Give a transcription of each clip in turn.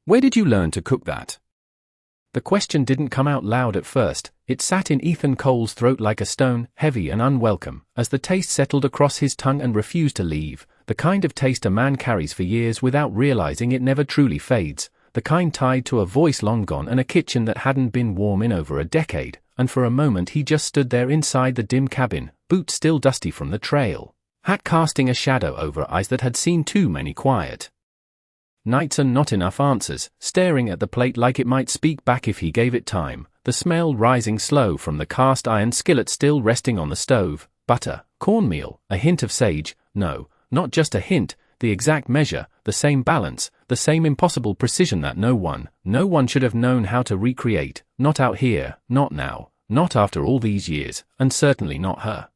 Where did you learn to cook that? The question didn't come out loud at first. It sat in Ethan Cole's throat like a stone, heavy and unwelcome, as the taste settled across his tongue and refused to leave. The kind of taste a man carries for years without realizing it never truly fades. The kind tied to a voice long gone and a kitchen that hadn't been warm in over a decade. And for a moment he just stood there inside the dim cabin, boots still dusty from the trail, hat casting a shadow over eyes that had seen too many quiet nights and not enough answers, staring at the plate like it might speak back if he gave it time, the smell rising slow from the cast iron skillet still resting on the stove, butter, cornmeal, a hint of sage, no, not just a hint, the exact measure, the same balance, the same impossible precision that no one should have known how to recreate, not out here, not now, not after all these years, and certainly not her.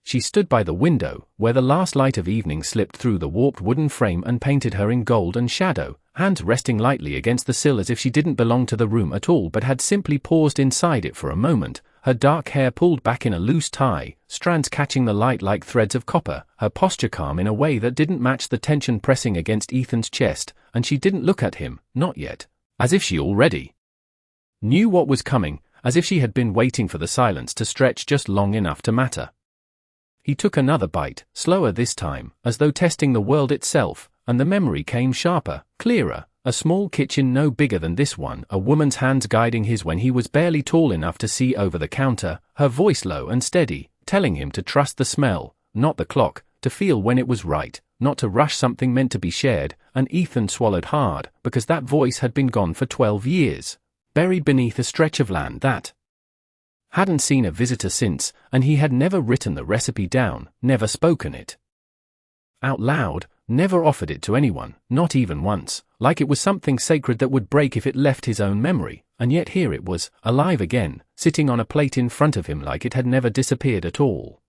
She stood by the window, where the last light of evening slipped through the warped wooden frame and painted her in gold and shadow, hands resting lightly against the sill as if she didn't belong to the room at all but had simply paused inside it for a moment, her dark hair pulled back in a loose tie, strands catching the light like threads of copper, her posture calm in a way that didn't match the tension pressing against Ethan's chest, and she didn't look at him, not yet, as if she already knew what was coming, as if she had been waiting for the silence to stretch just long enough to matter. He took another bite, slower this time, as though testing the world itself, and the memory came sharper, clearer. A small kitchen no bigger than this one, a woman's hands guiding his when he was barely tall enough to see over the counter, her voice low and steady, telling him to trust the smell, not the clock, to feel when it was right, not to rush something meant to be shared, and Ethan swallowed hard, because that voice had been gone for 12 years, buried beneath a stretch of land that hadn't seen a visitor since, and he had never written the recipe down, never spoken it out loud, never offered it to anyone, not even once, like it was something sacred that would break if it left his own memory, and yet here it was, alive again, sitting on a plate in front of him like it had never disappeared at all.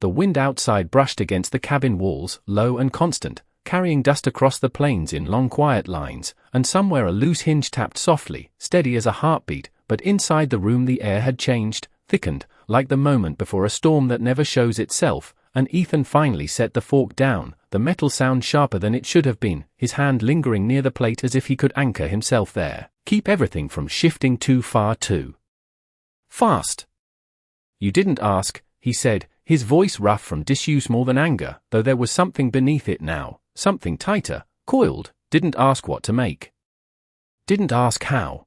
The wind outside brushed against the cabin walls, low and constant, carrying dust across the plains in long quiet lines, and somewhere a loose hinge tapped softly, steady as a heartbeat, but inside the room the air had changed, thickened, like the moment before a storm that never shows itself, and Ethan finally set the fork down, the metal sound sharper than it should have been, his hand lingering near the plate as if he could anchor himself there, keep everything from shifting too far too fast. "You didn't ask," he said, his voice rough from disuse more than anger, though there was something beneath it now, something tighter, coiled. "Didn't ask what to make. Didn't ask how."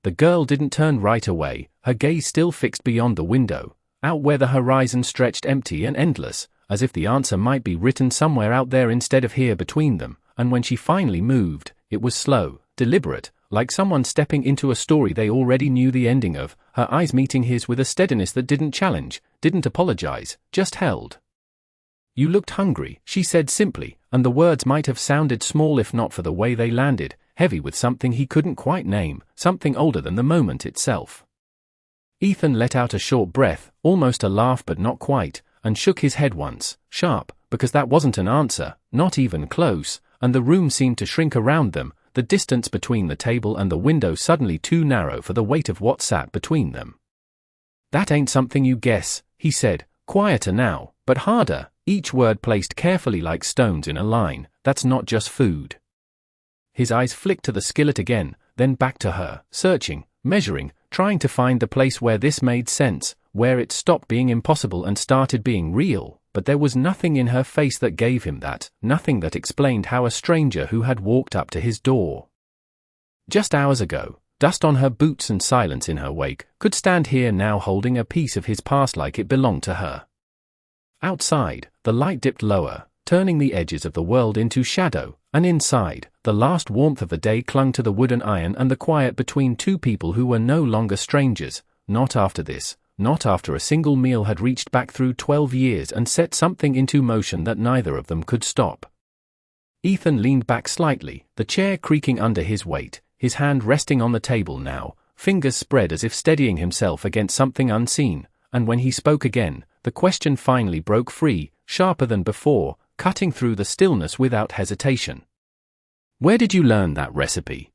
The girl didn't turn right away, her gaze still fixed beyond the window, out where the horizon stretched empty and endless, as if the answer might be written somewhere out there instead of here between them, and when she finally moved, it was slow, deliberate, like someone stepping into a story they already knew the ending of, her eyes meeting his with a steadiness that didn't challenge, didn't apologize, just held. "You looked hungry," she said simply, and the words might have sounded small if not for the way they landed, heavy with something he couldn't quite name, something older than the moment itself. Ethan let out a short breath, almost a laugh but not quite, and shook his head once, sharp, because that wasn't an answer, not even close, and the room seemed to shrink around them, the distance between the table and the window suddenly too narrow for the weight of what sat between them. "That ain't something you guess," he said, quieter now, but harder, each word placed carefully like stones in a line. "That's not just food." His eyes flicked to the skillet again, then back to her, searching, measuring, trying to find the place where this made sense, where it stopped being impossible and started being real, but there was nothing in her face that gave him that, nothing that explained how a stranger who had walked up to his door just hours ago, dust on her boots and silence in her wake, could stand here now holding a piece of his past like it belonged to her. Outside, the light dipped lower, turning the edges of the world into shadow, and inside, the last warmth of the day clung to the wood and iron and the quiet between two people who were no longer strangers, not after this, not after a single meal had reached back through 12 years and set something into motion that neither of them could stop. Ethan leaned back slightly, the chair creaking under his weight, his hand resting on the table now, fingers spread as if steadying himself against something unseen, and when he spoke again, the question finally broke free, sharper than before, cutting through the stillness without hesitation. "Where did you learn that recipe?"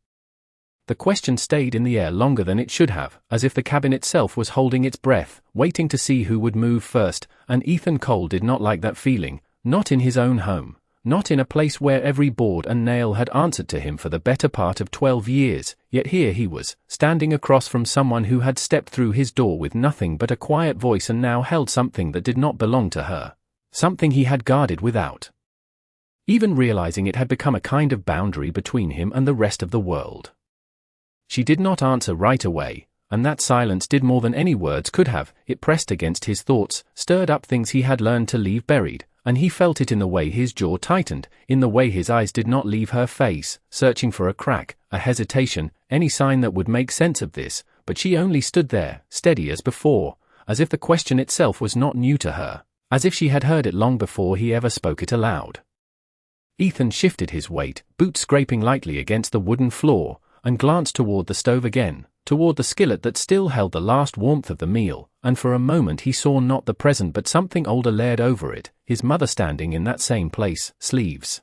The question stayed in the air longer than it should have, as if the cabin itself was holding its breath, waiting to see who would move first, and Ethan Cole did not like that feeling, not in his own home, not in a place where every board and nail had answered to him for the better part of 12 years, yet here he was, standing across from someone who had stepped through his door with nothing but a quiet voice and now held something that did not belong to her. Something he had guarded without even realizing it had become a kind of boundary between him and the rest of the world. She did not answer right away, and that silence did more than any words could have. It pressed against his thoughts, stirred up things he had learned to leave buried, and he felt it in the way his jaw tightened, in the way his eyes did not leave her face, searching for a crack, a hesitation, any sign that would make sense of this, but she only stood there, steady as before, as if the question itself was not new to her, as if she had heard it long before he ever spoke it aloud. Ethan shifted his weight, boots scraping lightly against the wooden floor, and glanced toward the stove again, toward the skillet that still held the last warmth of the meal, and for a moment he saw not the present but something older layered over it, his mother standing in that same place, sleeves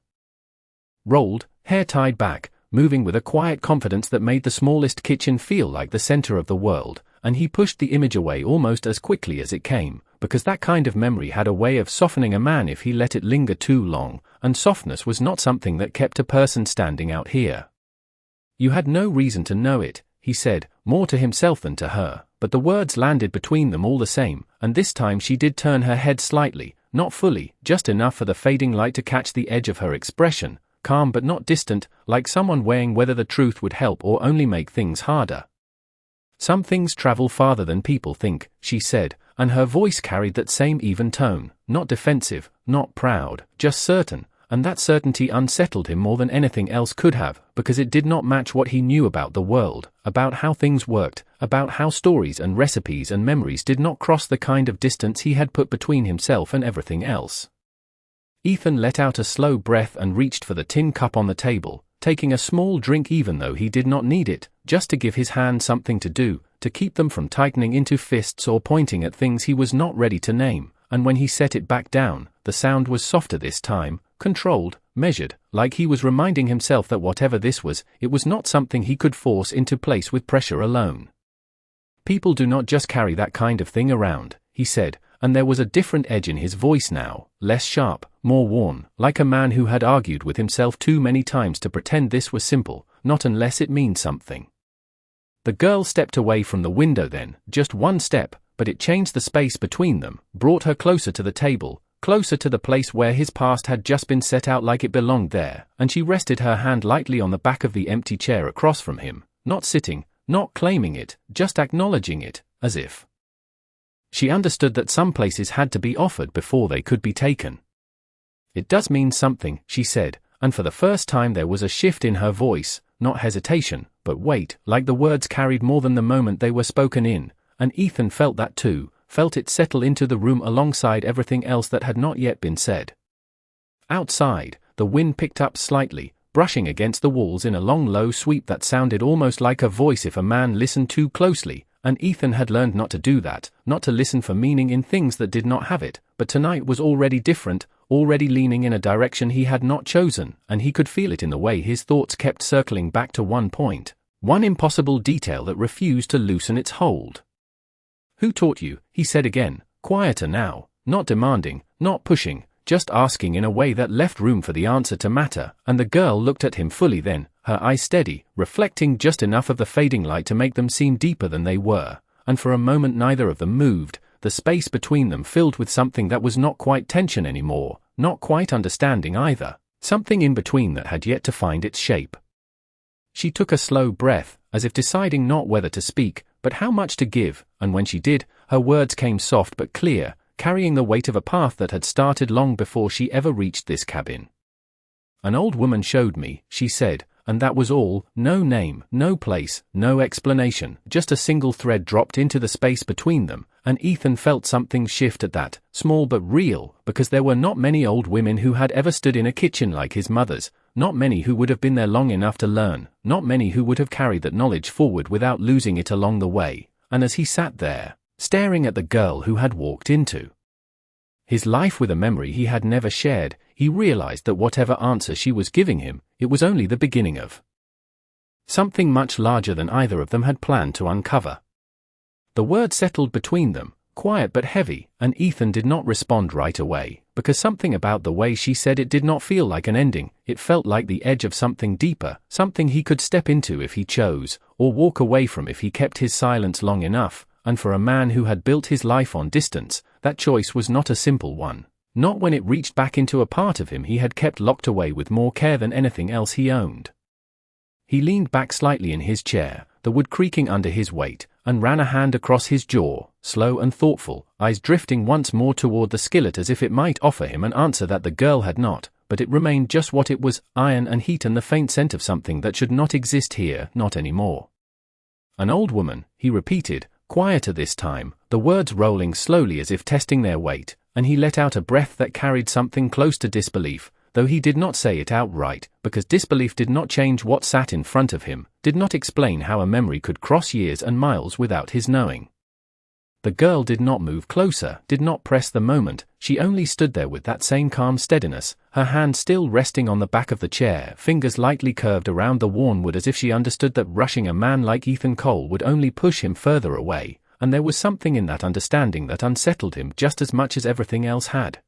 rolled, hair tied back, moving with a quiet confidence that made the smallest kitchen feel like the center of the world, and he pushed the image away almost as quickly as it came, because that kind of memory had a way of softening a man if he let it linger too long, and softness was not something that kept a person standing out here. "You had no reason to know it," he said, more to himself than to her, but the words landed between them all the same, and this time she did turn her head slightly, not fully, just enough for the fading light to catch the edge of her expression, calm but not distant, like someone weighing whether the truth would help or only make things harder. "Some things travel farther than people think," she said, and her voice carried that same even tone, not defensive, not proud, just certain, and that certainty unsettled him more than anything else could have, because it did not match what he knew about the world, about how things worked, about how stories and recipes and memories did not cross the kind of distance he had put between himself and everything else. Ethan let out a slow breath and reached for the tin cup on the table, taking a small drink even though he did not need it, just to give his hand something to do, to keep them from tightening into fists or pointing at things he was not ready to name, and when he set it back down, the sound was softer this time, controlled, measured, like he was reminding himself that whatever this was, it was not something he could force into place with pressure alone. "People do not just carry that kind of thing around," he said, and there was a different edge in his voice now, less sharp, more worn, like a man who had argued with himself too many times to pretend this was simple, not unless it means something. The girl stepped away from the window then, just one step, but it changed the space between them, brought her closer to the table, closer to the place where his past had just been set out like it belonged there, and she rested her hand lightly on the back of the empty chair across from him, not sitting, not claiming it, just acknowledging it, as if she understood that some places had to be offered before they could be taken. "It does mean something," she said, and for the first time there was a shift in her voice, not hesitation, but weight, like the words carried more than the moment they were spoken in, and Ethan felt that too, felt it settle into the room alongside everything else that had not yet been said. Outside, the wind picked up slightly, brushing against the walls in a long low sweep that sounded almost like a voice if a man listened too closely, and Ethan had learned not to do that, not to listen for meaning in things that did not have it, but tonight was already different, already leaning in a direction he had not chosen, and he could feel it in the way his thoughts kept circling back to one point, one impossible detail that refused to loosen its hold. "Who taught you?" he said again, quieter now, not demanding, not pushing, just asking in a way that left room for the answer to matter, and the girl looked at him fully then, her eyes steady, reflecting just enough of the fading light to make them seem deeper than they were, and for a moment neither of them moved, the space between them filled with something that was not quite tension anymore, not quite understanding either, something in between that had yet to find its shape. She took a slow breath, as if deciding not whether to speak, but how much to give, and when she did, her words came soft but clear, carrying the weight of a path that had started long before she ever reached this cabin. "An old woman showed me," she said, and that was all, no name, no place, no explanation, just a single thread dropped into the space between them, and Ethan felt something shift at that, small but real, because there were not many old women who had ever stood in a kitchen like his mother's, not many who would have been there long enough to learn, not many who would have carried that knowledge forward without losing it along the way, and as he sat there, staring at the girl who had walked into his life with a memory he had never shared, he realized that whatever answer she was giving him, it was only the beginning of something much larger than either of them had planned to uncover. The word settled between them, quiet but heavy, and Ethan did not respond right away, because something about the way she said it did not feel like an ending. It felt like the edge of something deeper, something he could step into if he chose, or walk away from if he kept his silence long enough, and for a man who had built his life on distance, that choice was not a simple one. Not when it reached back into a part of him he had kept locked away with more care than anything else he owned. He leaned back slightly in his chair, the wood creaking under his weight, and ran a hand across his jaw, slow and thoughtful, eyes drifting once more toward the skillet as if it might offer him an answer that the girl had not, but it remained just what it was, iron and heat and the faint scent of something that should not exist here, not anymore. An old woman, he repeated, quieter this time, the words rolling slowly as if testing their weight, and he let out a breath that carried something close to disbelief, though he did not say it outright, because disbelief did not change what sat in front of him, did not explain how a memory could cross years and miles without his knowing. The girl did not move closer, did not press the moment, she only stood there with that same calm steadiness, her hand still resting on the back of the chair, fingers lightly curved around the worn wood as if she understood that rushing a man like Ethan Cole would only push him further away, and there was something in that understanding that unsettled him just as much as everything else had.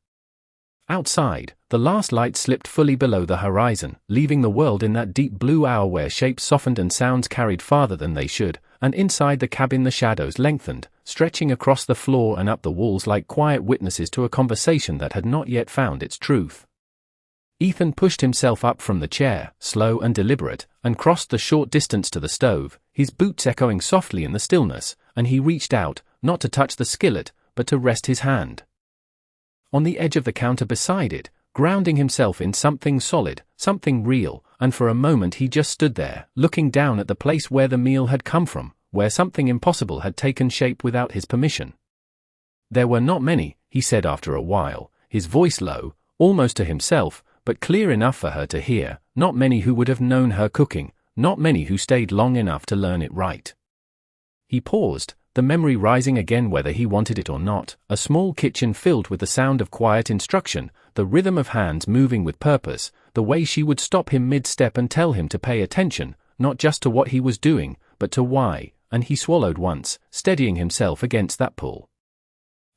Outside, the last light slipped fully below the horizon, leaving the world in that deep blue hour where shapes softened and sounds carried farther than they should, and inside the cabin the shadows lengthened, stretching across the floor and up the walls like quiet witnesses to a conversation that had not yet found its truth. Ethan pushed himself up from the chair, slow and deliberate, and crossed the short distance to the stove, his boots echoing softly in the stillness, and he reached out, not to touch the skillet, but to rest his hand on the edge of the counter beside it, grounding himself in something solid, something real, and for a moment he just stood there, looking down at the place where the meal had come from, where something impossible had taken shape without his permission. There were not many, he said after a while, his voice low, almost to himself, but clear enough for her to hear, not many who would have known her cooking, not many who stayed long enough to learn it right. He paused, the memory rising again whether he wanted it or not, a small kitchen filled with the sound of quiet instruction, the rhythm of hands moving with purpose, the way she would stop him mid-step and tell him to pay attention, not just to what he was doing, but to why, and he swallowed once, steadying himself against that pull.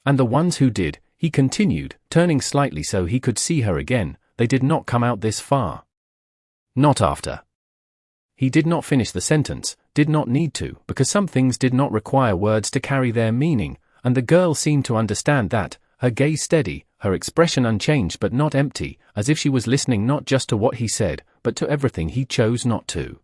And the ones who did, he continued, turning slightly so he could see her again, they did not come out this far. Not after. He did not finish the sentence, did not need to, because some things did not require words to carry their meaning, and the girl seemed to understand that, her gaze steady, her expression unchanged but not empty, as if she was listening not just to what he said, but to everything he chose not to.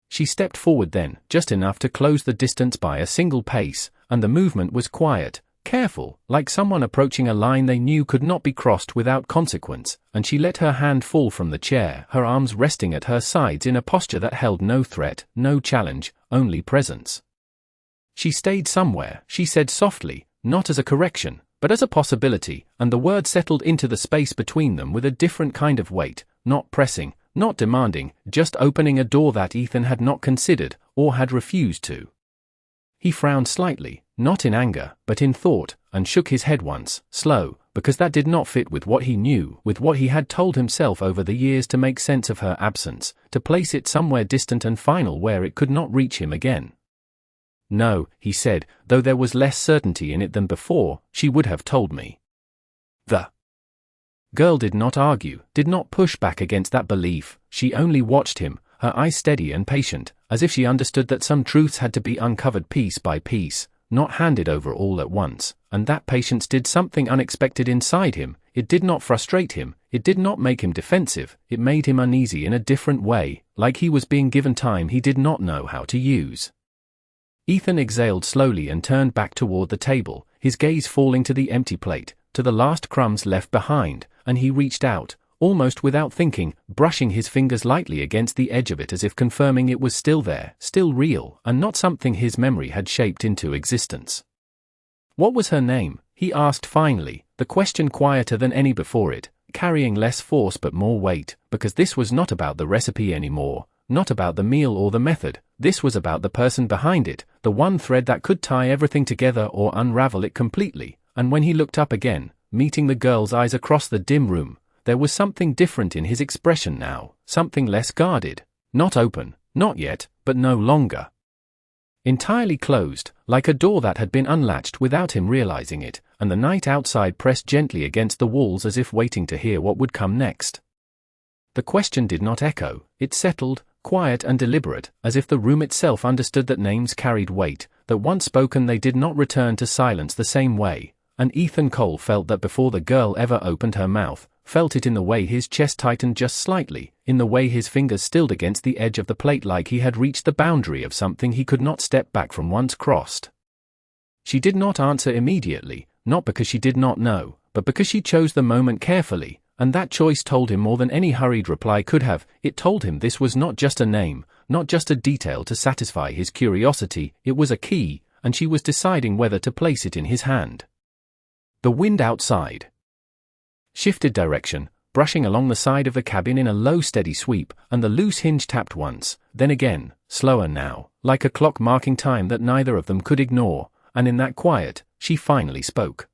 She stepped forward then, just enough to close the distance by a single pace, and the movement was quiet, careful, like someone approaching a line they knew could not be crossed without consequence, and she let her hand fall from the chair, her arms resting at her sides in a posture that held no threat, no challenge, only presence. She stayed somewhere, she said softly, not as a correction, but as a possibility, and the word settled into the space between them with a different kind of weight, not pressing, not demanding, just opening a door that Ethan had not considered, or had refused to. He frowned slightly, not in anger, but in thought, and shook his head once, slow, because that did not fit with what he knew, with what he had told himself over the years to make sense of her absence, to place it somewhere distant and final where it could not reach him again. No, he said, though there was less certainty in it than before, she would have told me. The girl did not argue, did not push back against that belief, she only watched him, her eyes steady and patient, as if she understood that some truths had to be uncovered piece by piece, not handed over all at once, and that patience did something unexpected inside him. It did not frustrate him, it did not make him defensive, it made him uneasy in a different way, like he was being given time he did not know how to use. Ethan exhaled slowly and turned back toward the table, his gaze falling to the empty plate, to the last crumbs left behind, and he reached out, almost without thinking, brushing his fingers lightly against the edge of it as if confirming it was still there, still real, and not something his memory had shaped into existence. What was her name? He asked finally, the question quieter than any before it, carrying less force but more weight, because this was not about the recipe anymore, not about the meal or the method, this was about the person behind it, the one thread that could tie everything together or unravel it completely, and when he looked up again, meeting the girl's eyes across the dim room, there was something different in his expression now, something less guarded, not open, not yet, but no longer. Entirely closed, like a door that had been unlatched without him realizing it, and the night outside pressed gently against the walls as if waiting to hear what would come next. The question did not echo, it settled, quiet and deliberate, as if the room itself understood that names carried weight, that once spoken they did not return to silence the same way, and Ethan Cole felt that before the girl ever opened her mouth, felt it in the way his chest tightened just slightly, in the way his fingers stilled against the edge of the plate like he had reached the boundary of something he could not step back from once crossed. She did not answer immediately, not because she did not know, but because she chose the moment carefully, and that choice told him more than any hurried reply could have. It told him this was not just a name, not just a detail to satisfy his curiosity, it was a key, and she was deciding whether to place it in his hand. The wind outside shifted direction, brushing along the side of the cabin in a low steady sweep, and the loose hinge tapped once, then again, slower now, like a clock marking time that neither of them could ignore, and in that quiet, she finally spoke.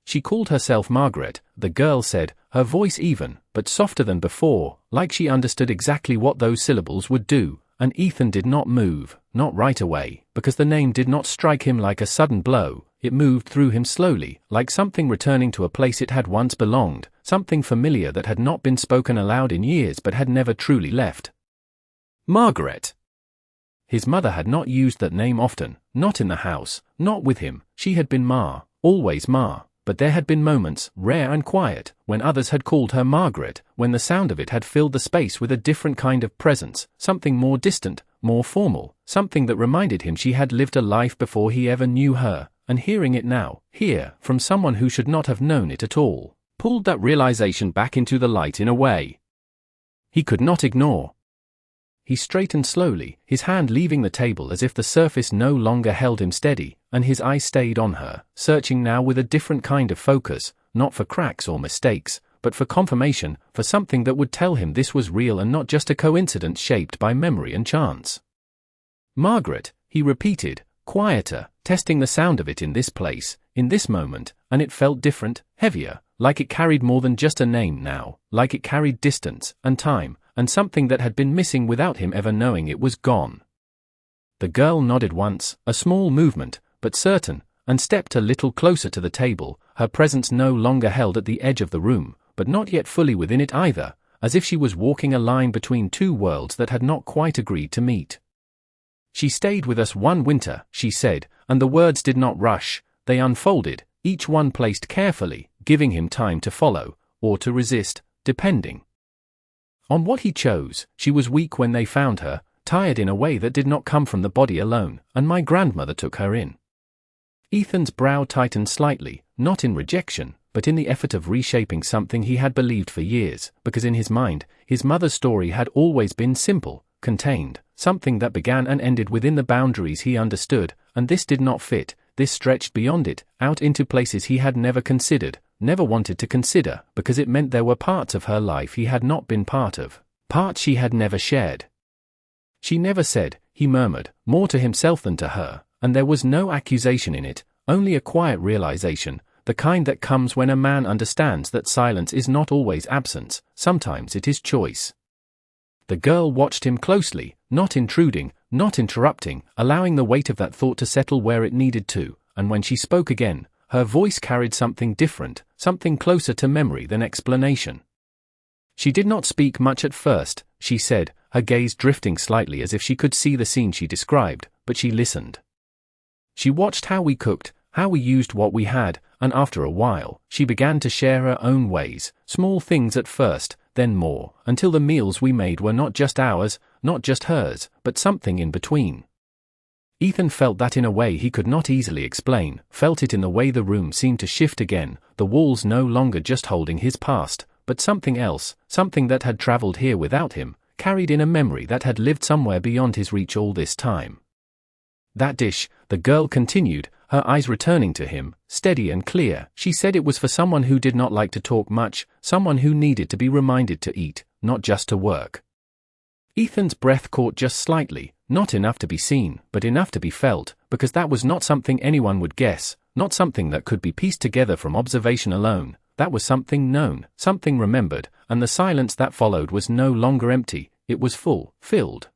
She called herself Margaret, the girl said, her voice even, but softer than before, like she understood exactly what those syllables would do, and Ethan did not move, not right away, because the name did not strike him like a sudden blow. It moved through him slowly, like something returning to a place it had once belonged, something familiar that had not been spoken aloud in years but had never truly left. Margaret. His mother had not used that name often, not in the house, not with him. She had been Ma, always Ma, but there had been moments, rare and quiet, when others had called her Margaret, when the sound of it had filled the space with a different kind of presence, something more distant, more formal, something that reminded him she had lived a life before he ever knew her. And hearing it now, here, from someone who should not have known it at all, pulled that realization back into the light in a way he could not ignore. He straightened slowly, his hand leaving the table as if the surface no longer held him steady, and his eyes stayed on her, searching now with a different kind of focus, not for cracks or mistakes, but for confirmation, for something that would tell him this was real and not just a coincidence shaped by memory and chance. Margaret, he repeated, quieter, testing the sound of it in this place, in this moment, and it felt different, heavier, like it carried more than just a name now, like it carried distance, and time, and something that had been missing without him ever knowing it was gone. The girl nodded once, a small movement, but certain, and stepped a little closer to the table, her presence no longer held at the edge of the room, but not yet fully within it either, as if she was walking a line between two worlds that had not quite agreed to meet. She stayed with us one winter, she said, and the words did not rush, they unfolded, each one placed carefully, giving him time to follow, or to resist, depending on what he chose. She was weak when they found her, tired in a way that did not come from the body alone, and my grandmother took her in. Ethan's brow tightened slightly, not in rejection, but in the effort of reshaping something he had believed for years, because in his mind, his mother's story had always been simple, contained, something that began and ended within the boundaries he understood, and this did not fit, this stretched beyond it, out into places he had never considered, never wanted to consider, because it meant there were parts of her life he had not been part of, parts she had never shared. She never said, he murmured, more to himself than to her, and there was no accusation in it, only a quiet realization, the kind that comes when a man understands that silence is not always absence, sometimes it is choice. The girl watched him closely, not intruding, not interrupting, allowing the weight of that thought to settle where it needed to, and when she spoke again, her voice carried something different, something closer to memory than explanation. She did not speak much at first, she said, her gaze drifting slightly as if she could see the scene she described, but she listened. She watched how we cooked, how we used what we had, and after a while, she began to share her own ways, small things at first, then more, until the meals we made were not just ours, not just hers, but something in between. Ethan felt that in a way he could not easily explain, felt it in the way the room seemed to shift again, the walls no longer just holding his past, but something else, something that had traveled here without him, carried in a memory that had lived somewhere beyond his reach all this time. That dish, the girl continued, her eyes returning to him, steady and clear, she said it was for someone who did not like to talk much, someone who needed to be reminded to eat, not just to work. Ethan's breath caught just slightly, not enough to be seen, but enough to be felt, because that was not something anyone would guess, not something that could be pieced together from observation alone, that was something known, something remembered, and the silence that followed was no longer empty, it was full, filled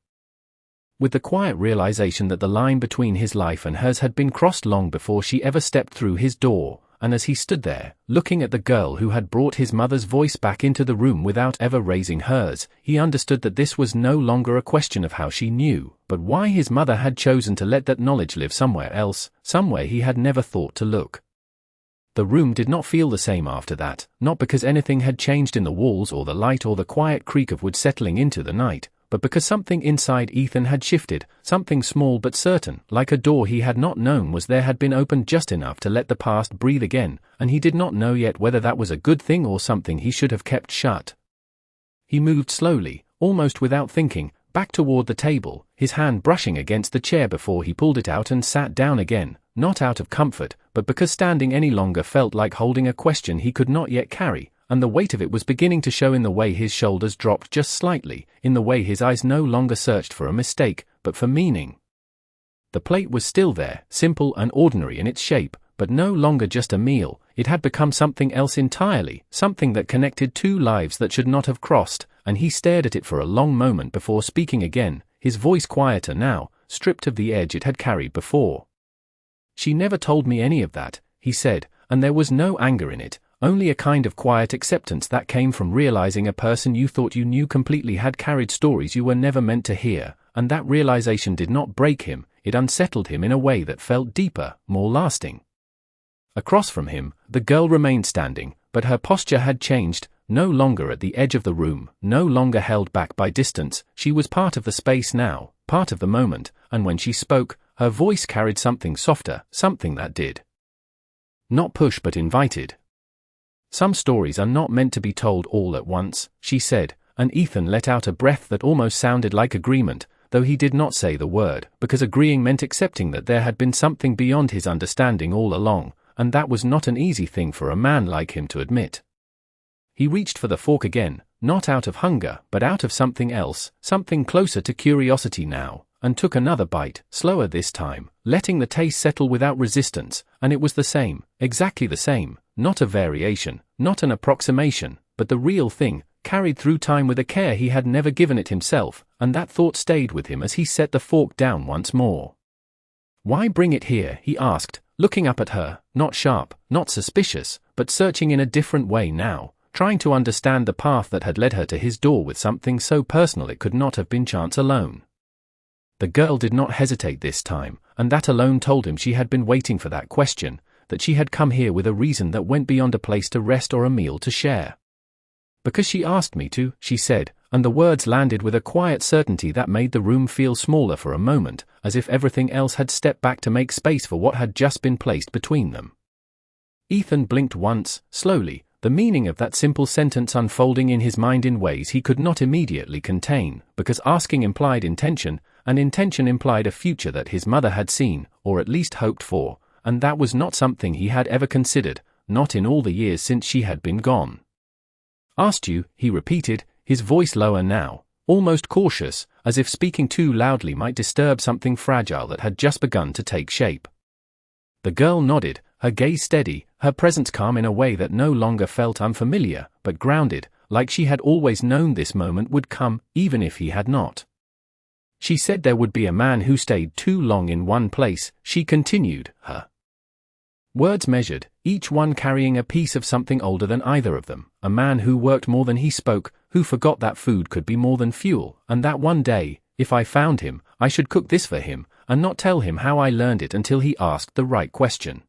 with the quiet realization that the line between his life and hers had been crossed long before she ever stepped through his door. And as he stood there, looking at the girl who had brought his mother's voice back into the room without ever raising hers, he understood that this was no longer a question of how she knew, but why his mother had chosen to let that knowledge live somewhere else, somewhere he had never thought to look. The room did not feel the same after that, not because anything had changed in the walls or the light or the quiet creak of wood settling into the night, but because something inside Ethan had shifted, something small but certain, like a door he had not known was there had been opened just enough to let the past breathe again, and he did not know yet whether that was a good thing or something he should have kept shut. He moved slowly, almost without thinking, back toward the table, his hand brushing against the chair before he pulled it out and sat down again, not out of comfort, but because standing any longer felt like holding a question he could not yet carry, and the weight of it was beginning to show in the way his shoulders dropped just slightly, in the way his eyes no longer searched for a mistake, but for meaning. The plate was still there, simple and ordinary in its shape, but no longer just a meal. It had become something else entirely, something that connected two lives that should not have crossed, and he stared at it for a long moment before speaking again, his voice quieter now, stripped of the edge it had carried before. "She never told me any of that," he said, and there was no anger in it, only a kind of quiet acceptance that came from realizing a person you thought you knew completely had carried stories you were never meant to hear, and that realization did not break him, it unsettled him in a way that felt deeper, more lasting. Across from him, the girl remained standing, but her posture had changed, no longer at the edge of the room, no longer held back by distance. She was part of the space now, part of the moment, and when she spoke, her voice carried something softer, something that did not push but invited. "Some stories are not meant to be told all at once," she said, and Ethan let out a breath that almost sounded like agreement, though he did not say the word, because agreeing meant accepting that there had been something beyond his understanding all along, and that was not an easy thing for a man like him to admit. He reached for the fork again, not out of hunger, but out of something else, something closer to curiosity now, and took another bite, slower this time, letting the taste settle without resistance, and it was the same, exactly the same, not a variation, not an approximation, but the real thing, carried through time with a care he had never given it himself, and that thought stayed with him as he set the fork down once more. "Why bring it here?" he asked, looking up at her, not sharp, not suspicious, but searching in a different way now, trying to understand the path that had led her to his door with something so personal it could not have been chance alone. The girl did not hesitate this time, and that alone told him she had been waiting for that question, that she had come here with a reason that went beyond a place to rest or a meal to share. "Because she asked me to," she said, and the words landed with a quiet certainty that made the room feel smaller for a moment, as if everything else had stepped back to make space for what had just been placed between them. Ethan blinked once, slowly, the meaning of that simple sentence unfolding in his mind in ways he could not immediately contain, because asking implied intention, and intention implied a future that his mother had seen, or at least hoped for, and that was not something he had ever considered, not in all the years since she had been gone. "Asked you," he repeated, his voice lower now, almost cautious, as if speaking too loudly might disturb something fragile that had just begun to take shape. The girl nodded, her gaze steady, her presence calm in a way that no longer felt unfamiliar, but grounded, like she had always known this moment would come, even if he had not. "She said there would be a man who stayed too long in one place," she continued, her words measured, each one carrying a piece of something older than either of them, a man who worked more than he spoke, who forgot that food could be more than fuel, and that one day, if I found him, I should cook this for him, and not tell him how I learned it until he asked the right question.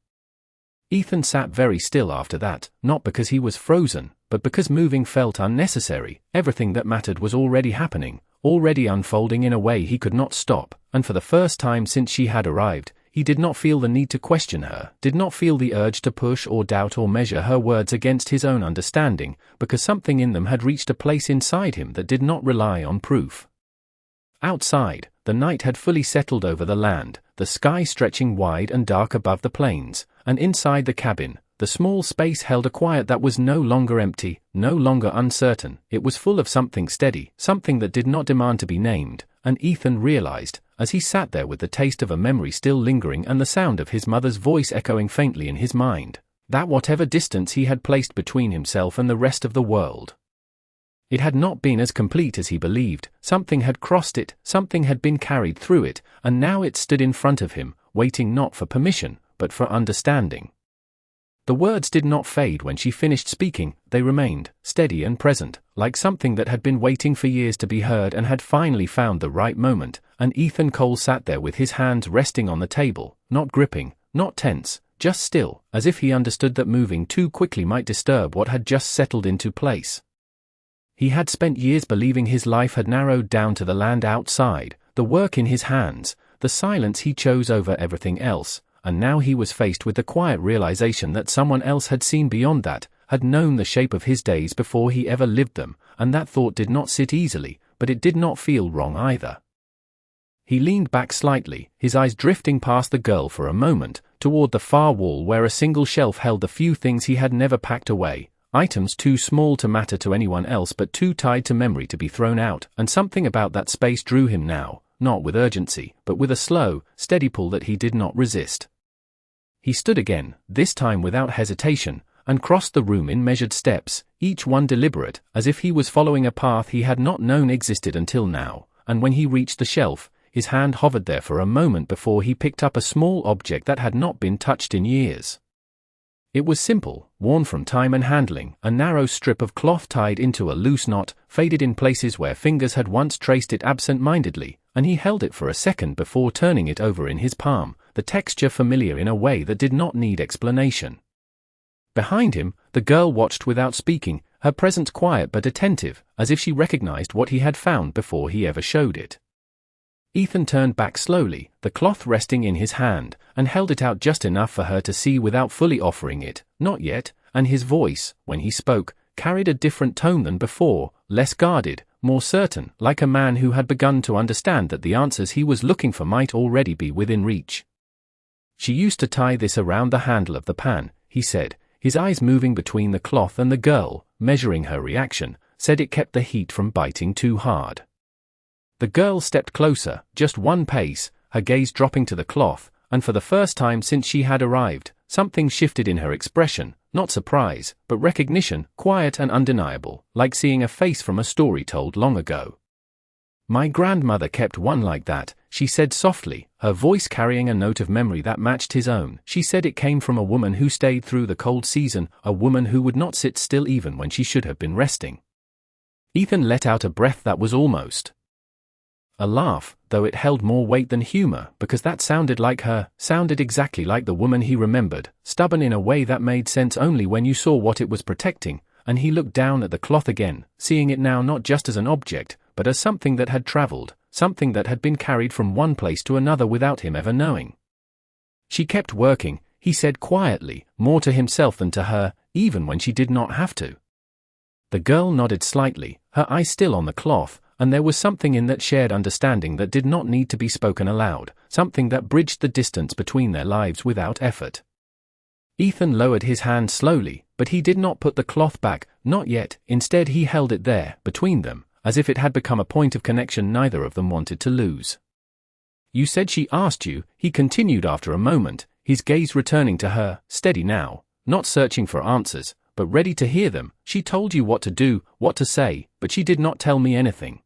Ethan sat very still after that, not because he was frozen, but because moving felt unnecessary. Everything that mattered was already happening, already unfolding in a way he could not stop, and for the first time since she had arrived, he did not feel the need to question her, did not feel the urge to push or doubt or measure her words against his own understanding, because something in them had reached a place inside him that did not rely on proof. Outside, the night had fully settled over the land, the sky stretching wide and dark above the plains, and inside the cabin, the small space held a quiet that was no longer empty, no longer uncertain. It was full of something steady, something that did not demand to be named, and Ethan realized, as he sat there with the taste of a memory still lingering and the sound of his mother's voice echoing faintly in his mind, that whatever distance he had placed between himself and the rest of the world, It had not been as complete as he believed. Something had crossed it, something had been carried through it, and now it stood in front of him, waiting not for permission, but for understanding. The words did not fade when she finished speaking, they remained, steady and present, like something that had been waiting for years to be heard and had finally found the right moment, and Ethan Cole sat there with his hands resting on the table, not gripping, not tense, just still, as if he understood that moving too quickly might disturb what had just settled into place. He had spent years believing his life had narrowed down to the land outside, the work in his hands, the silence he chose over everything else, and now he was faced with the quiet realization that someone else had seen beyond that, had known the shape of his days before he ever lived them, and that thought did not sit easily, but it did not feel wrong either. He leaned back slightly, his eyes drifting past the girl for a moment, toward the far wall where a single shelf held the few things he had never packed away, items too small to matter to anyone else but too tied to memory to be thrown out, and something about that space drew him now, not with urgency, but with a slow, steady pull that he did not resist. He stood again, this time without hesitation, and crossed the room in measured steps, each one deliberate, as if he was following a path he had not known existed until now, and when he reached the shelf, his hand hovered there for a moment before he picked up a small object that had not been touched in years. It was simple, worn from time and handling, a narrow strip of cloth tied into a loose knot, faded in places where fingers had once traced it absent-mindedly, and he held it for a second before turning it over in his palm, the texture familiar in a way that did not need explanation. Behind him, the girl watched without speaking, her presence quiet but attentive, as if she recognized what he had found before he ever showed it. Ethan turned back slowly, the cloth resting in his hand, and held it out just enough for her to see without fully offering it, not yet, and his voice, when he spoke, carried a different tone than before, less guarded, more certain, like a man who had begun to understand that the answers he was looking for might already be within reach. "She used to tie this around the handle of the pan," he said, his eyes moving between the cloth and the girl, measuring her reaction, said it kept the heat from biting too hard. The girl stepped closer, just one pace, her gaze dropping to the cloth, and for the first time since she had arrived, something shifted in her expression, not surprise, but recognition, quiet and undeniable, like seeing a face from a story told long ago. "My grandmother kept one like that," she said softly, her voice carrying a note of memory that matched his own. She said it came from a woman who stayed through the cold season, a woman who would not sit still even when she should have been resting. Ethan let out a breath that was almost a laugh, though it held more weight than humor, because that sounded like her, sounded exactly like the woman he remembered, stubborn in a way that made sense only when you saw what it was protecting, and he looked down at the cloth again, seeing it now not just as an object, but as something that had traveled, something that had been carried from one place to another without him ever knowing. "She kept working," he said quietly, more to himself than to her, even when she did not have to. The girl nodded slightly, her eyes still on the cloth, and there was something in that shared understanding that did not need to be spoken aloud, something that bridged the distance between their lives without effort. Ethan lowered his hand slowly, but he did not put the cloth back, not yet. Instead he held it there, between them, as if it had become a point of connection neither of them wanted to lose. "You said she asked you," he continued after a moment, his gaze returning to her, steady now, not searching for answers, but ready to hear them. "She told you what to do, what to say, but she did not tell me anything."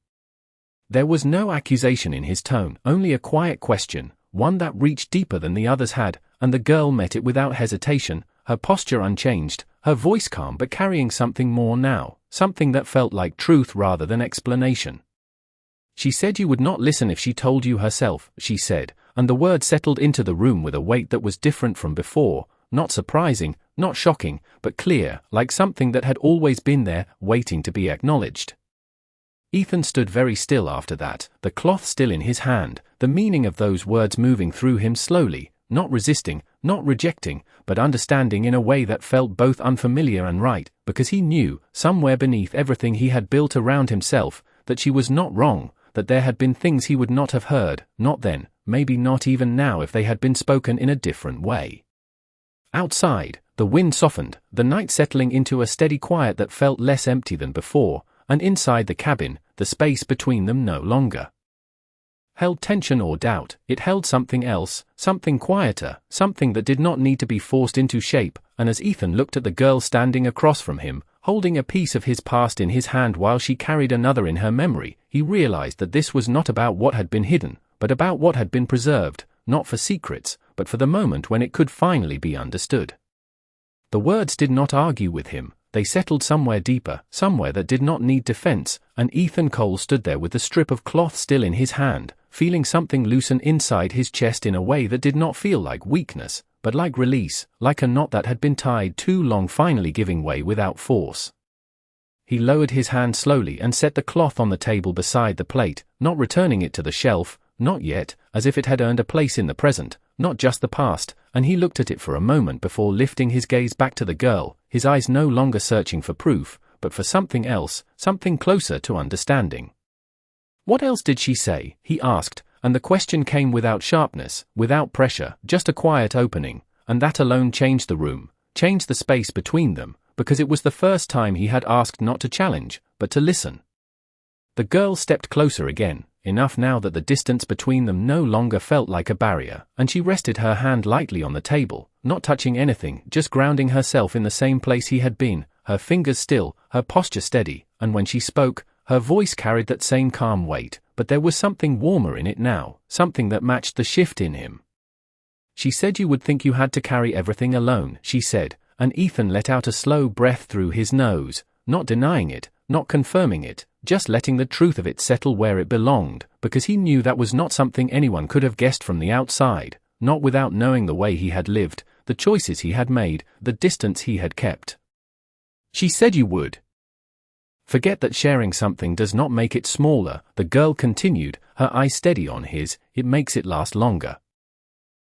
There was no accusation in his tone, only a quiet question, one that reached deeper than the others had, and the girl met it without hesitation, her posture unchanged, her voice calm but carrying something more now, something that felt like truth rather than explanation. "She said you would not listen if she told you herself," she said, and the word settled into the room with a weight that was different from before, not surprising, not shocking, but clear, like something that had always been there, waiting to be acknowledged. Ethan stood very still after that, the cloth still in his hand, the meaning of those words moving through him slowly, not resisting, not rejecting, but understanding in a way that felt both unfamiliar and right, because he knew, somewhere beneath everything he had built around himself, that she was not wrong, that there had been things he would not have heard, not then, maybe not even now if they had been spoken in a different way. Outside, the wind softened, the night settling into a steady quiet that felt less empty than before, and inside the cabin, the space between them no longer held tension or doubt. It held something else, something quieter, something that did not need to be forced into shape, and as Ethan looked at the girl standing across from him, Holding a piece of his past in his hand while she carried another in her memory, he realized that this was not about what had been hidden, but about what had been preserved, not for secrets, but for the moment when it could finally be understood. The words did not argue with him, they settled somewhere deeper, somewhere that did not need defense, and Ethan Cole stood there with the strip of cloth still in his hand, feeling something loosen inside his chest in a way that did not feel like weakness, but like release, like a knot that had been tied too long finally giving way without force. He lowered his hand slowly and set the cloth on the table beside the plate, not returning it to the shelf, not yet, as if it had earned a place in the present, not just the past, and he looked at it for a moment before lifting his gaze back to the girl, his eyes no longer searching for proof, but for something else, something closer to understanding. "What else did she say?" he asked, and the question came without sharpness, without pressure, just a quiet opening, and that alone changed the room, changed the space between them, because it was the first time he had asked not to challenge, but to listen. The girl stepped closer again, enough now that the distance between them no longer felt like a barrier, and she rested her hand lightly on the table, not touching anything, just grounding herself in the same place he had been, her fingers still, her posture steady, and when she spoke, her voice carried that same calm weight, but there was something warmer in it now, something that matched the shift in him. "She said you would think you had to carry everything alone," she said, and Ethan let out a slow breath through his nose, not denying it, not confirming it, just letting the truth of it settle where it belonged, because he knew that was not something anyone could have guessed from the outside, not without knowing the way he had lived, the choices he had made, the distance he had kept. "She said you would." "Forget that sharing something does not make it smaller," the girl continued, her eyes steady on his, "it makes it last longer."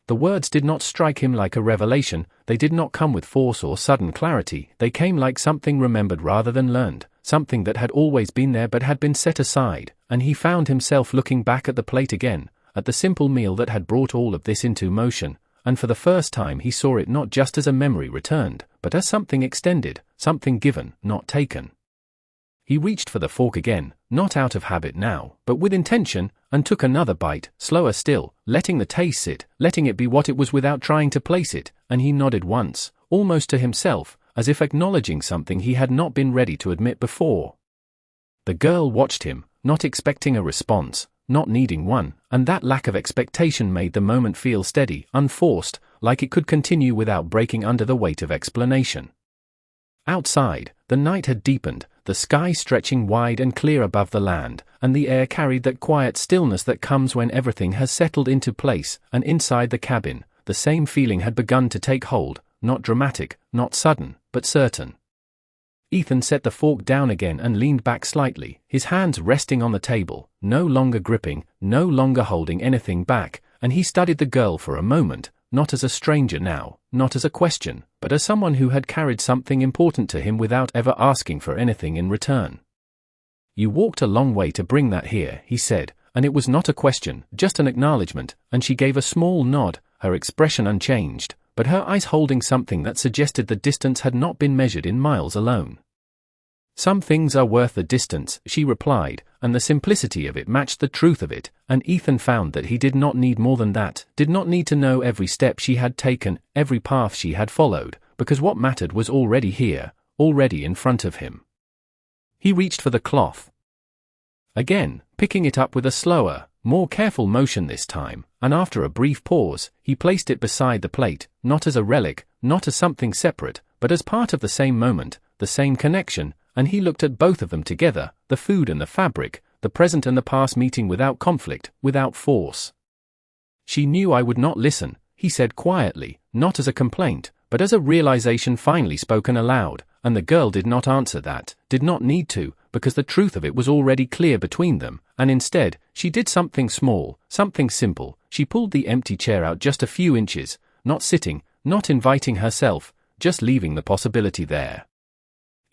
The words did not strike him like a revelation, they did not come with force or sudden clarity, they came like something remembered rather than learned, something that had always been there but had been set aside, and he found himself looking back at the plate again, at the simple meal that had brought all of this into motion, and for the first time he saw it not just as a memory returned, but as something extended, something given, not taken. He reached for the fork again, not out of habit now, but with intention, and took another bite, slower still, letting the taste sit, letting it be what it was without trying to place it, and he nodded once, almost to himself, as if acknowledging something he had not been ready to admit before. The girl watched him, not expecting a response, not needing one, and that lack of expectation made the moment feel steady, unforced, like it could continue without breaking under the weight of explanation. Outside, the night had deepened, the sky stretching wide and clear above the land, and the air carried that quiet stillness that comes when everything has settled into place, and inside the cabin, the same feeling had begun to take hold, not dramatic, not sudden, but certain. Ethan set the fork down again and leaned back slightly, his hands resting on the table, no longer gripping, no longer holding anything back, and he studied the girl for a moment, not as a stranger now, not as a question, but as someone who had carried something important to him without ever asking for anything in return. "You walked a long way to bring that here," he said, and it was not a question, just an acknowledgement, and she gave a small nod, her expression unchanged, but her eyes holding something that suggested the distance had not been measured in miles alone. "Some things are worth the distance," she replied, and the simplicity of it matched the truth of it, and Ethan found that he did not need more than that, did not need to know every step she had taken, every path she had followed, because what mattered was already here, already in front of him. He reached for the cloth again, picking it up with a slower, more careful motion this time, and after a brief pause, he placed it beside the plate, not as a relic, not as something separate, but as part of the same moment, the same connection, and he looked at both of them together, the food and the fabric, the present and the past meeting without conflict, without force. "She knew I would not listen," he said quietly, not as a complaint, but as a realization finally spoken aloud, and the girl did not answer that, did not need to, because the truth of it was already clear between them, and instead, she did something small, something simple, she pulled the empty chair out just a few inches, not sitting, not inviting herself, just leaving the possibility there.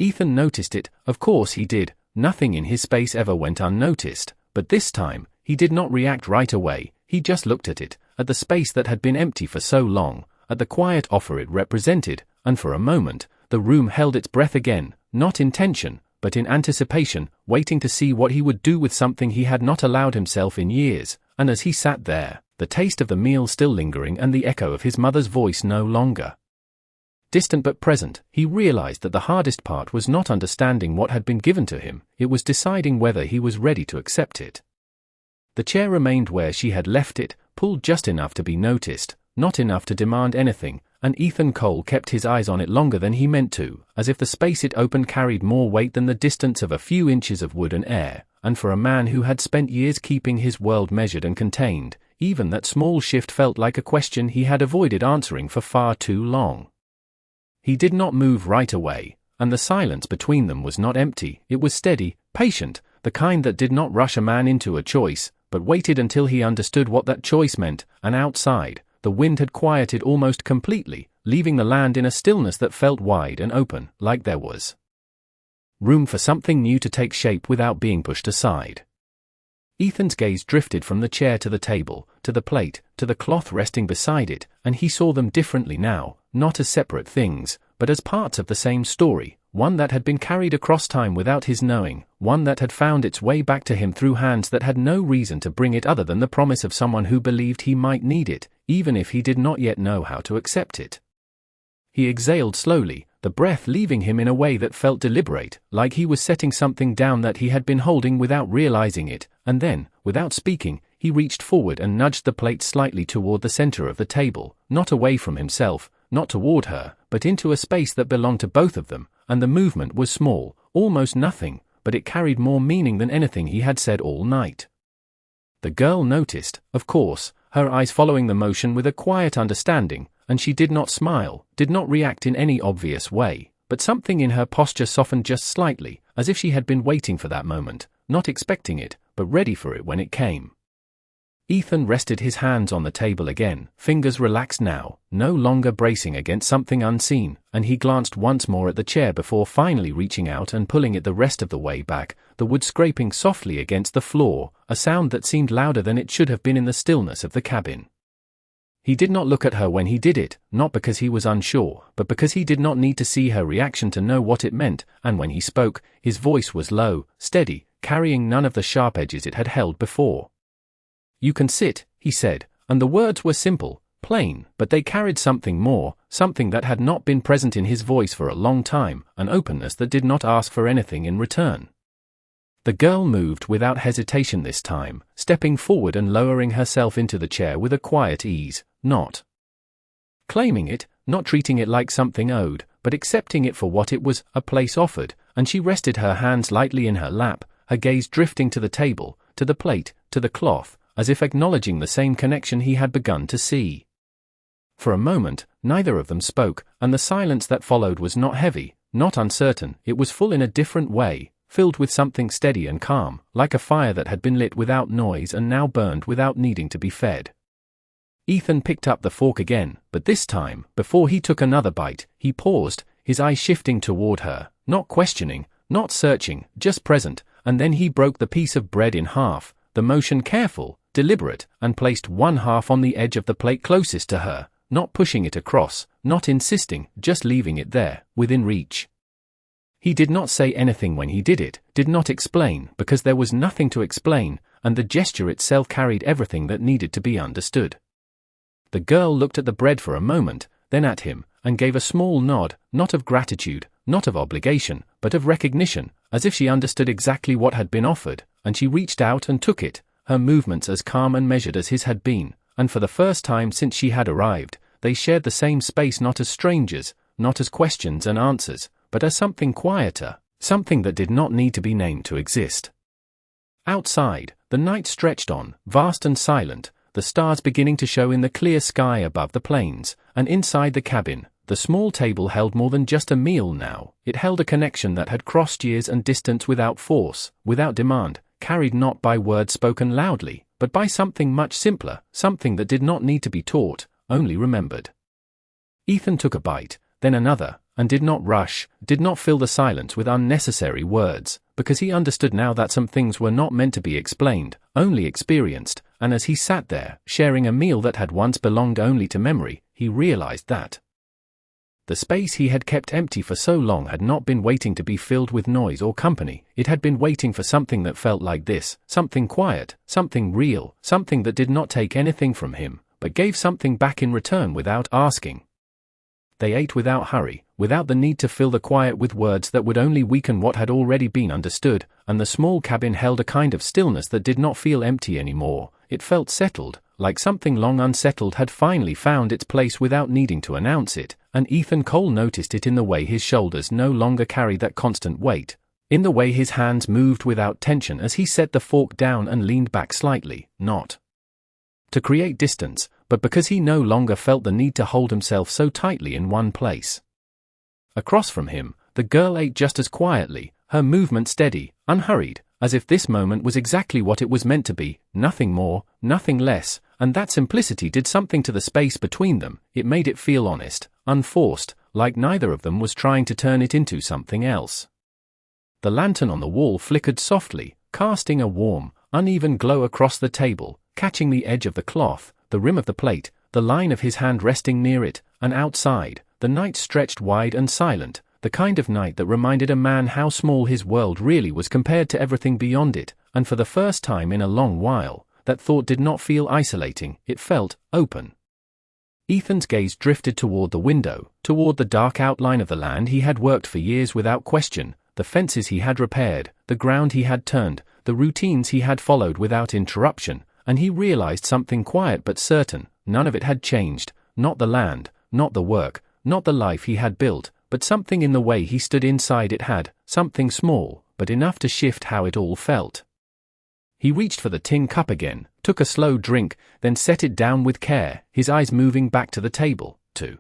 Ethan noticed it, of course he did, nothing in his space ever went unnoticed, but this time, he did not react right away, he just looked at it, at the space that had been empty for so long, at the quiet offer it represented, and for a moment, the room held its breath again, not in tension, but in anticipation, waiting to see what he would do with something he had not allowed himself in years, and as he sat there, the taste of the meal still lingering and the echo of his mother's voice no longer. distant but present. He realized that the hardest part was not understanding what had been given to him, it was deciding whether he was ready to accept it. The chair remained where she had left it, pulled just enough to be noticed, not enough to demand anything, and Ethan Cole kept his eyes on it longer than he meant to, as if the space it opened carried more weight than the distance of a few inches of wood and air, and for a man who had spent years keeping his world measured and contained, even that small shift felt like a question he had avoided answering for far too long. He did not move right away, and the silence between them was not empty, it was steady, patient, the kind that did not rush a man into a choice, but waited until he understood what that choice meant, and outside, the wind had quieted almost completely, leaving the land in a stillness that felt wide and open, like there was room for something new to take shape without being pushed aside. Ethan's gaze drifted from the chair to the table, to the plate, to the cloth resting beside it, and he saw them differently now, not as separate things, but as parts of the same story, one that had been carried across time without his knowing, one that had found its way back to him through hands that had no reason to bring it other than the promise of someone who believed he might need it, even if he did not yet know how to accept it. He exhaled slowly, the breath leaving him in a way that felt deliberate, like he was setting something down that he had been holding without realizing it, and then, without speaking, he reached forward and nudged the plate slightly toward the center of the table, not away from himself, not toward her, but into a space that belonged to both of them, and the movement was small, almost nothing, but it carried more meaning than anything he had said all night. The girl noticed, of course, her eyes following the motion with a quiet understanding, and she did not smile, did not react in any obvious way, but something in her posture softened just slightly, as if she had been waiting for that moment, not expecting it, but ready for it when it came. Ethan rested his hands on the table again, fingers relaxed now, no longer bracing against something unseen, and he glanced once more at the chair before finally reaching out and pulling it the rest of the way back, the wood scraping softly against the floor, a sound that seemed louder than it should have been in the stillness of the cabin. He did not look at her when he did it, not because he was unsure, but because he did not need to see her reaction to know what it meant, and when he spoke, his voice was low, steady, carrying none of the sharp edges it had held before. "You can sit," he said, and the words were simple, plain, but they carried something more, something that had not been present in his voice for a long time, an openness that did not ask for anything in return. The girl moved without hesitation this time, stepping forward and lowering herself into the chair with a quiet ease, not claiming it, not treating it like something owed, but accepting it for what it was, a place offered, and she rested her hands lightly in her lap, her gaze drifting to the table, to the plate, to the cloth, as if acknowledging the same connection he had begun to see. For a moment, neither of them spoke, and the silence that followed was not heavy, not uncertain, it was full in a different way, filled with something steady and calm, like a fire that had been lit without noise and now burned without needing to be fed. Ethan picked up the fork again, but this time, before he took another bite, he paused, his eyes shifting toward her, not questioning, not searching, just present, and then he broke the piece of bread in half, the motion careful, deliberate, and placed one half on the edge of the plate closest to her, not pushing it across, not insisting, just leaving it there, within reach. He did not say anything when he did it, did not explain, because there was nothing to explain, and the gesture itself carried everything that needed to be understood. The girl looked at the bread for a moment, then at him, and gave a small nod, not of gratitude, not of obligation, but of recognition, as if she understood exactly what had been offered, and she reached out and took it, her movements as calm and measured as his had been, and for the first time since she had arrived, they shared the same space not as strangers, not as questions and answers, but as something quieter, something that did not need to be named to exist. Outside, the night stretched on, vast and silent, the stars beginning to show in the clear sky above the plains, and inside the cabin, the small table held more than just a meal now, it held a connection that had crossed years and distance without force, without demand, carried not by words spoken loudly, but by something much simpler, something that did not need to be taught, only remembered. Ethan took a bite, then another, and did not rush, did not fill the silence with unnecessary words, because he understood now that some things were not meant to be explained, only experienced, and as he sat there, sharing a meal that had once belonged only to memory, he realized that the space he had kept empty for so long had not been waiting to be filled with noise or company, it had been waiting for something that felt like this, something quiet, something real, something that did not take anything from him, but gave something back in return without asking. They ate without hurry, without the need to fill the quiet with words that would only weaken what had already been understood, and the small cabin held a kind of stillness that did not feel empty anymore. It felt settled, like something long unsettled had finally found its place without needing to announce it, and Ethan Cole noticed it in the way his shoulders no longer carried that constant weight, in the way his hands moved without tension as he set the fork down and leaned back slightly, not to create distance, but because he no longer felt the need to hold himself so tightly in one place. Across from him, the girl ate just as quietly, her movement steady, unhurried, as if this moment was exactly what it was meant to be, nothing more, nothing less, and that simplicity did something to the space between them. It made it feel honest, unforced, like neither of them was trying to turn it into something else. The lantern on the wall flickered softly, casting a warm, uneven glow across the table, catching the edge of the cloth, the rim of the plate, the line of his hand resting near it, and outside, the night stretched wide and silent, the kind of night that reminded a man how small his world really was compared to everything beyond it, and for the first time in a long while, that thought did not feel isolating, it felt open. Ethan's gaze drifted toward the window, toward the dark outline of the land he had worked for years without question, the fences he had repaired, the ground he had turned, the routines he had followed without interruption, and he realized something quiet but certain: none of it had changed, not the land, not the work, not the life he had built, but something in the way he stood inside it had, something small, but enough to shift how it all felt. He reached for the tin cup again, took a slow drink, then set it down with care, his eyes moving back to the table, to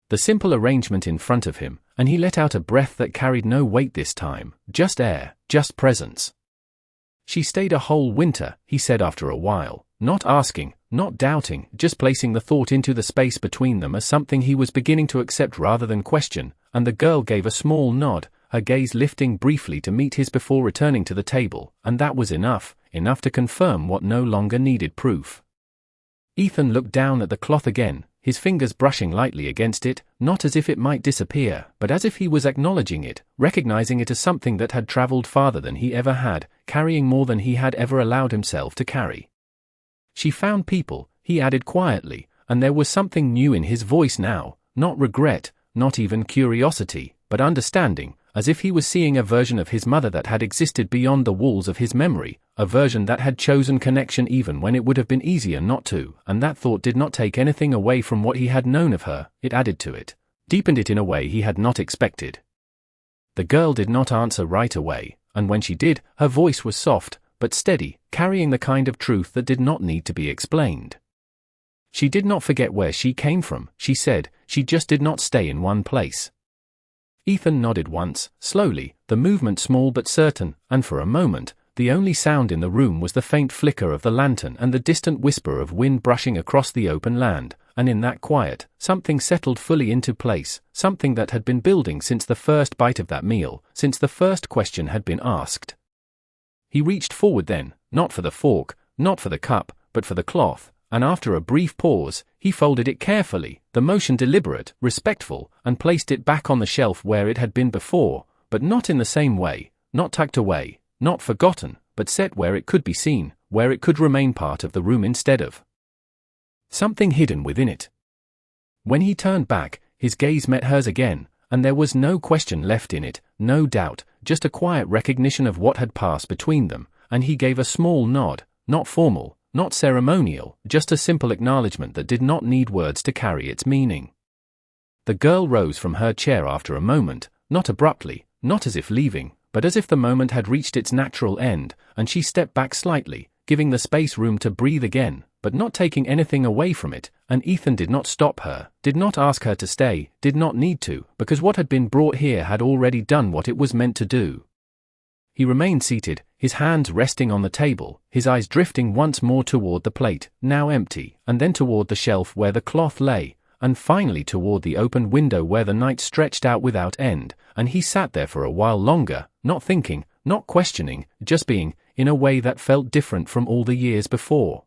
the simple arrangement in front of him, and he let out a breath that carried no weight this time, just air, just presence. "She stayed a whole winter," he said after a while, not asking, not doubting, just placing the thought into the space between them as something he was beginning to accept rather than question, and the girl gave a small nod, her gaze lifting briefly to meet his before returning to the table, and that was enough to confirm what no longer needed proof. Ethan looked down at the cloth again, his fingers brushing lightly against it, not as if it might disappear, but as if he was acknowledging it, recognizing it as something that had traveled farther than he ever had, carrying more than he had ever allowed himself to carry. "She found people," he added quietly, and there was something new in his voice now, not regret, not even curiosity, but understanding, as if he was seeing a version of his mother that had existed beyond the walls of his memory, a version that had chosen connection even when it would have been easier not to, and that thought did not take anything away from what he had known of her, it added to it, deepened it in a way he had not expected. The girl did not answer right away, and when she did, her voice was soft, but steady, carrying the kind of truth that did not need to be explained. She did not forget where she came from, she said, she just did not stay in one place. Ethan nodded once, slowly, the movement small but certain, and for a moment, the only sound in the room was the faint flicker of the lantern and the distant whisper of wind brushing across the open land, and in that quiet, something settled fully into place, something that had been building since the first bite of that meal, since the first question had been asked. He reached forward then, not for the fork, not for the cup, but for the cloth, and after a brief pause, he folded it carefully, the motion deliberate, respectful, and placed it back on the shelf where it had been before, but not in the same way, not tucked away, not forgotten, but set where it could be seen, where it could remain part of the room instead of something hidden within it. When he turned back, his gaze met hers again, and there was no question left in it, no doubt, just a quiet recognition of what had passed between them, and he gave a small nod, not formal, not ceremonial, just a simple acknowledgement that did not need words to carry its meaning. The girl rose from her chair after a moment, not abruptly, not as if leaving, but as if the moment had reached its natural end, and she stepped back slightly, giving the space room to breathe again, but not taking anything away from it, and Ethan did not stop her, did not ask her to stay, did not need to, because what had been brought here had already done what it was meant to do. He remained seated, his hands resting on the table, his eyes drifting once more toward the plate, now empty, and then toward the shelf where the cloth lay, and finally toward the open window where the night stretched out without end, and he sat there for a while longer, not thinking, not questioning, just being, in a way that felt different from all the years before.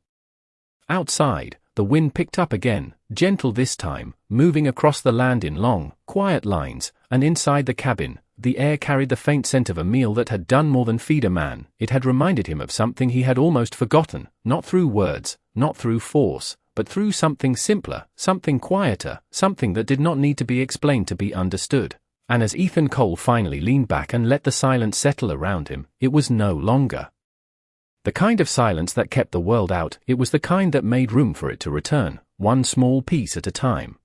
Outside, the wind picked up again, gentle this time, moving across the land in long, quiet lines, and inside the cabin, the air carried the faint scent of a meal that had done more than feed a man. It had reminded him of something he had almost forgotten, not through words, not through force, but through something simpler, something quieter, something that did not need to be explained to be understood. And as Ethan Cole finally leaned back and let the silence settle around him, it was no longer the kind of silence that kept the world out, it was the kind that made room for it to return, one small piece at a time.